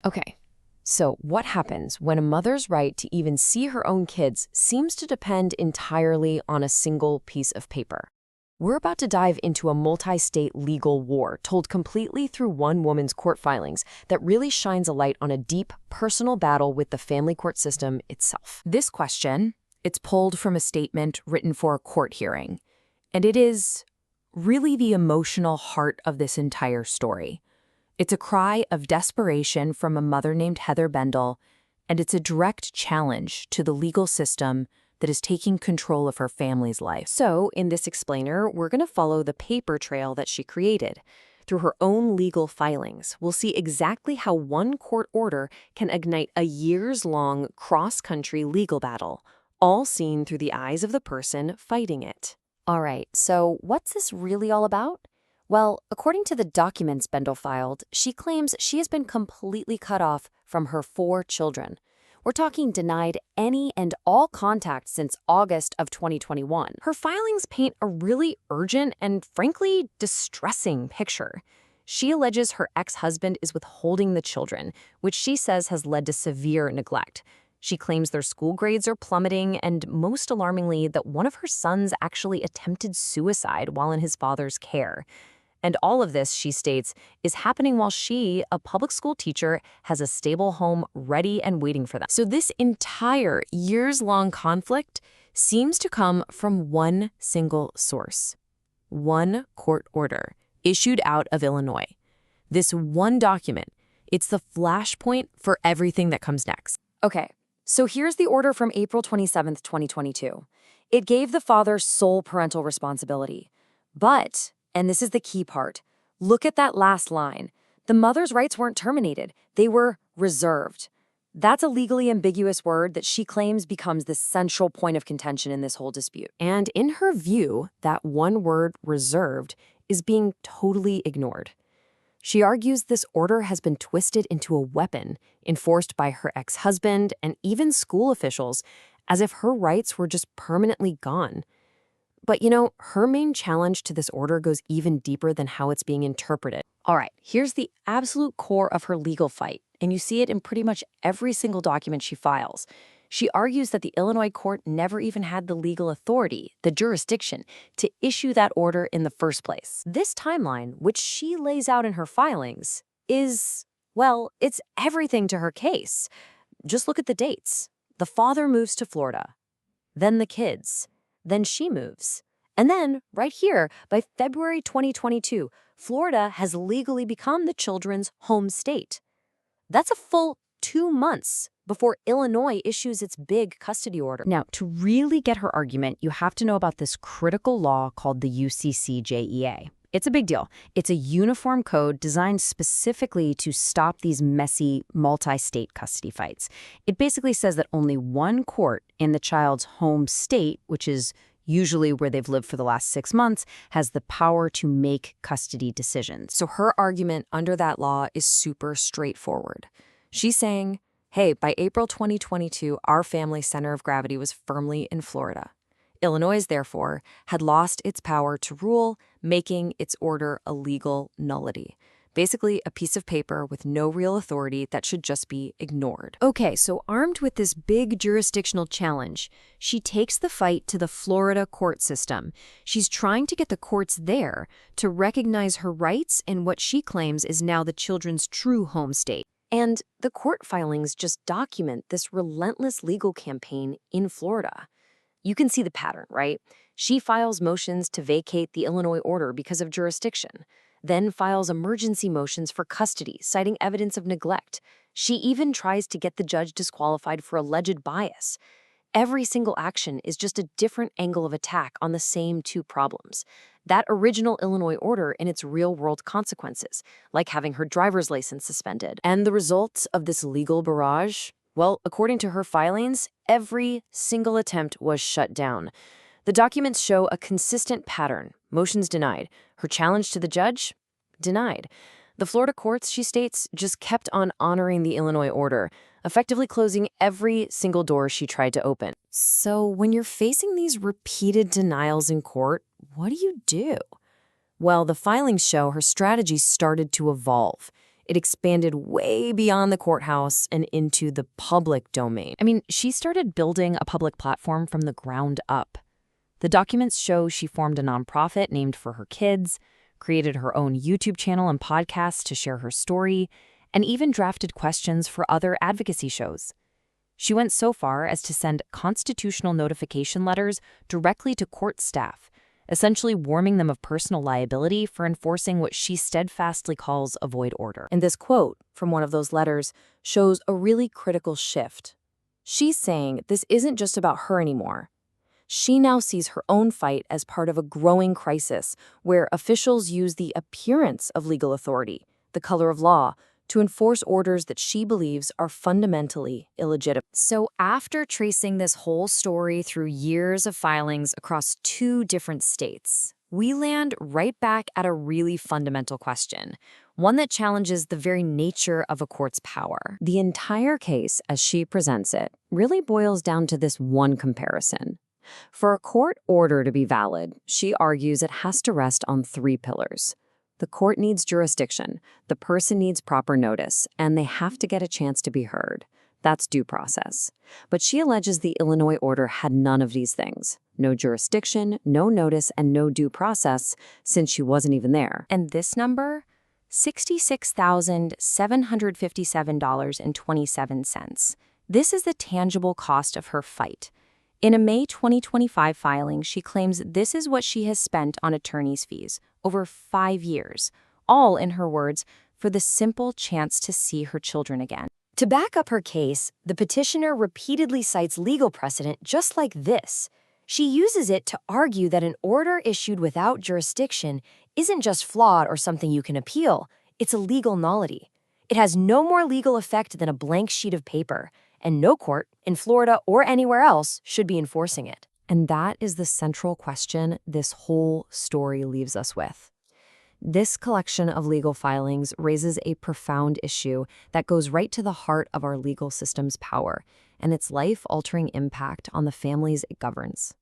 Okay, so what happens when a mother's right to even see her own kids seems to depend entirely on a single piece of paper? We're about to dive into a multi-state legal war told completely through one woman's court filings that really shines a light on a deep, personal battle with the family court system itself. This question, it's pulled from a statement written for a court hearing, and it is really the emotional heart of this entire story. It's a cry of desperation from a mother named Heather Bendl, and it's a direct challenge to the legal system that is taking control of her family's life. So, in this explainer, we're going to follow the paper trail that she created. Through her own legal filings, we'll see exactly how one court order can ignite a years-long cross-country legal battle, all seen through the eyes of the person fighting it. All right, so what's this really all about? Well, according to the documents Bendl filed, she claims she has been completely cut off from her 4 children. We're talking denied any and all contact since August of 2021. Her filings paint a really urgent and, frankly, distressing picture. She alleges her ex-husband is withholding the children, which she says has led to severe neglect. She claims their school grades are plummeting, and most alarmingly, that one of her sons actually attempted suicide while in his father's care. And all of this, she states, is happening while she, a public school teacher, has a stable home ready and waiting for them. So this entire years-long conflict seems to come from one single source. One court order issued out of Illinois. This one document, it's the flashpoint for everything that comes next. Okay, so here's the order from April 27th, 2022. It gave the father sole parental responsibility. But, and this is the key part, look at that last line. The mother's rights weren't terminated. They were reserved. That's a legally ambiguous word that she claims becomes the central point of contention in this whole dispute. And in her view, that one word, reserved, is being totally ignored. She argues this order has been twisted into a weapon enforced by her ex-husband and even school officials, as if her rights were just permanently gone. But you know, her main challenge to this order goes even deeper than how it's being interpreted. All right, here's the absolute core of her legal fight, and you see it in pretty much every single document she files. She argues that the Illinois court never even had the legal authority, the jurisdiction, to issue that order in the first place. This timeline, which she lays out in her filings, is, well, it's everything to her case. Just look at the dates. The father moves to Florida, then the kids, then she moves. And then, right here, by February 2022, Florida has legally become the children's home state. That's a full 2 months before Illinois issues its big custody order. Now, to really get her argument, you have to know about this critical law called the UCCJEA. It's a big deal. It's a uniform code designed specifically to stop these messy multi-state custody fights. It basically says that only one court in the child's home state, which is usually where they've lived for the last 6 months, has the power to make custody decisions. So her argument under that law is super straightforward. She's saying, hey, by April 2022, our family center of gravity was firmly in Florida. Illinois, therefore, had lost its power to rule, making its order a legal nullity. Basically, a piece of paper with no real authority that should just be ignored. Okay, so armed with this big jurisdictional challenge, she takes the fight to the Florida court system. She's trying to get the courts there to recognize her rights in what she claims is now the children's true home state. And the court filings just document this relentless legal campaign in Florida. You can see the pattern, right? She files motions to vacate the Illinois order because of jurisdiction, then files emergency motions for custody, citing evidence of neglect. She even tries to get the judge disqualified for alleged bias. Every single action is just a different angle of attack on the same 2 problems. That original Illinois order and its real-world consequences, like having her driver's license suspended. And the results of this legal barrage? Well, according to her filings, every single attempt was shut down. The documents show a consistent pattern. Motions denied. Her challenge to the judge? Denied. The Florida courts, she states, just kept on honoring the Illinois order, effectively closing every single door she tried to open. So when you're facing these repeated denials in court, what do you do? Well, the filings show her strategy started to evolve. It expanded way beyond the courthouse and into the public domain. I mean, she started building a public platform from the ground up. The documents show she formed a nonprofit named for her kids, created her own YouTube channel and podcast to share her story, and even drafted questions for other advocacy shows. She went so far as to send constitutional notification letters directly to court staff, essentially warning them of personal liability for enforcing what she steadfastly calls a void order. And this quote from one of those letters shows a really critical shift. She's saying this isn't just about her anymore. She now sees her own fight as part of a growing crisis where officials use the appearance of legal authority, the color of law, to enforce orders that she believes are fundamentally illegitimate. So after tracing this whole story through years of filings across 2 different states, we land right back at a really fundamental question, one that challenges the very nature of a court's power. The entire case, as she presents it, really boils down to this one comparison. For a court order to be valid, she argues it has to rest on 3 pillars. The court needs jurisdiction, the person needs proper notice, and they have to get a chance to be heard. That's due process. But she alleges the Illinois order had none of these things. No jurisdiction, no notice, and no due process, since she wasn't even there. And this number? $66,757.27. This is the tangible cost of her fight. In a May 2025 filing, she claims this is what she has spent on attorney's fees over 5 years, all, in her words, for the simple chance to see her children again. To back up her case, the petitioner repeatedly cites legal precedent just like this. She uses it to argue that an order issued without jurisdiction isn't just flawed or something you can appeal, it's a legal nullity. It has no more legal effect than a blank sheet of paper, and no court, in Florida or anywhere else, should be enforcing it. And that is the central question this whole story leaves us with. This collection of legal filings raises a profound issue that goes right to the heart of our legal system's power and its life-altering impact on the families it governs.